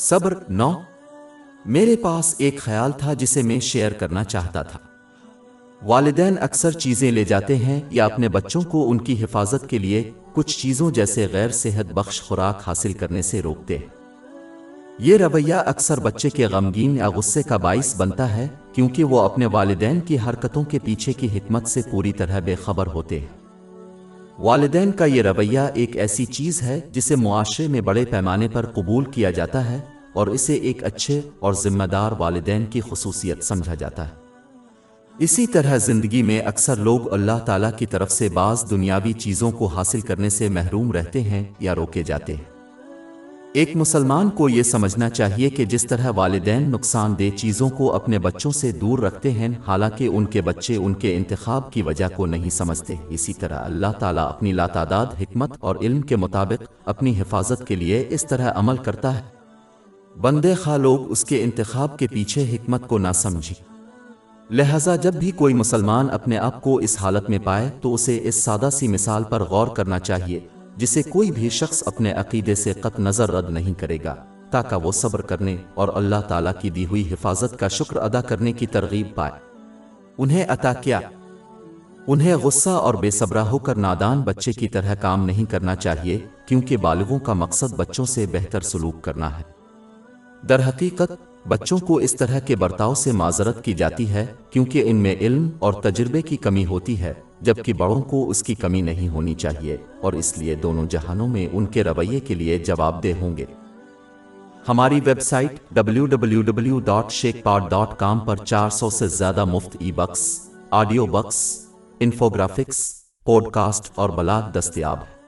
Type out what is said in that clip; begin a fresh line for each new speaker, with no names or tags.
صبر 9۔ میرے پاس ایک خیال تھا جسے میں شیئر کرنا چاہتا تھا۔ والدین اکثر چیزیں لے جاتے ہیں یا اپنے بچوں کو ان کی حفاظت کے لیے کچھ چیزوں جیسے غیر صحت بخش خوراک حاصل کرنے سے روکتے ہیں۔ یہ رویہ اکثر بچے کے غمگین یا غصے کا باعث بنتا ہے کیونکہ وہ اپنے والدین کی حرکتوں کے پیچھے کی حکمت سے پوری طرح بے خبر ہوتے ہیں۔ والدین کا یہ رویہ ایک ایسی چیز ہے جسے معاشرے میں بڑے پیمانے پر قبول کیا جاتا ہے اور اسے ایک اچھے اور ذمہ دار والدین کی خصوصیت سمجھا جاتا ہے۔ اسی طرح زندگی میں اکثر لوگ اللہ تعالیٰ کی طرف سے بعض دنیاوی چیزوں کو حاصل کرنے سے محروم رہتے ہیں یا روکے جاتے ہیں۔ ایک مسلمان کو یہ سمجھنا چاہیے کہ جس طرح والدین نقصان دہ چیزوں کو اپنے بچوں سے دور رکھتے ہیں حالانکہ ان کے بچے ان کے انتخاب کی وجہ کو نہیں سمجھتے، اسی طرح اللہ تعالیٰ اپنی لاتعداد حکمت اور علم کے مطابق اپنی حفاظت کے لیے اس طرح عمل کرتا ہے۔ بندے خواہ لوگ اس کے انتخاب کے پیچھے حکمت کو نہ سمجھیں۔ لہذا جب بھی کوئی مسلمان اپنے آپ کو اس حالت میں پائے تو اسے اس سادہ سی مثال پر غور کرنا چاہیے جسے کوئی بھی شخص اپنے عقیدے سے قطع نظر رد نہیں کرے گا، تاکہ وہ صبر کرنے اور اللہ تعالیٰ کی دی ہوئی حفاظت کا شکر ادا کرنے کی ترغیب پائے۔ انہیں عطا کیا؟ انہیں غصہ اور بے صبرا ہو کر نادان بچے کی طرح کام نہیں کرنا چاہیے، کیونکہ بالغوں کا مقصد بچوں سے بہتر سلوک کرنا ہے۔ در حقیقت بچوں کو اس طرح کے برتاؤ سے معذرت کی جاتی ہے کیونکہ ان میں علم اور تجربے کی کمی ہوتی ہے، جبکہ بڑوں کو اس کی کمی نہیں ہونی چاہیے، اور اس لیے دونوں جہانوں میں ان کے رویے کے لیے جواب دہ ہوں گے۔ ہماری ویب سائٹ www.sheikhpod.com پر 400 سے زیادہ مفت e books, audio books, infographics, podcast اور بلاگ دستیاب ہے۔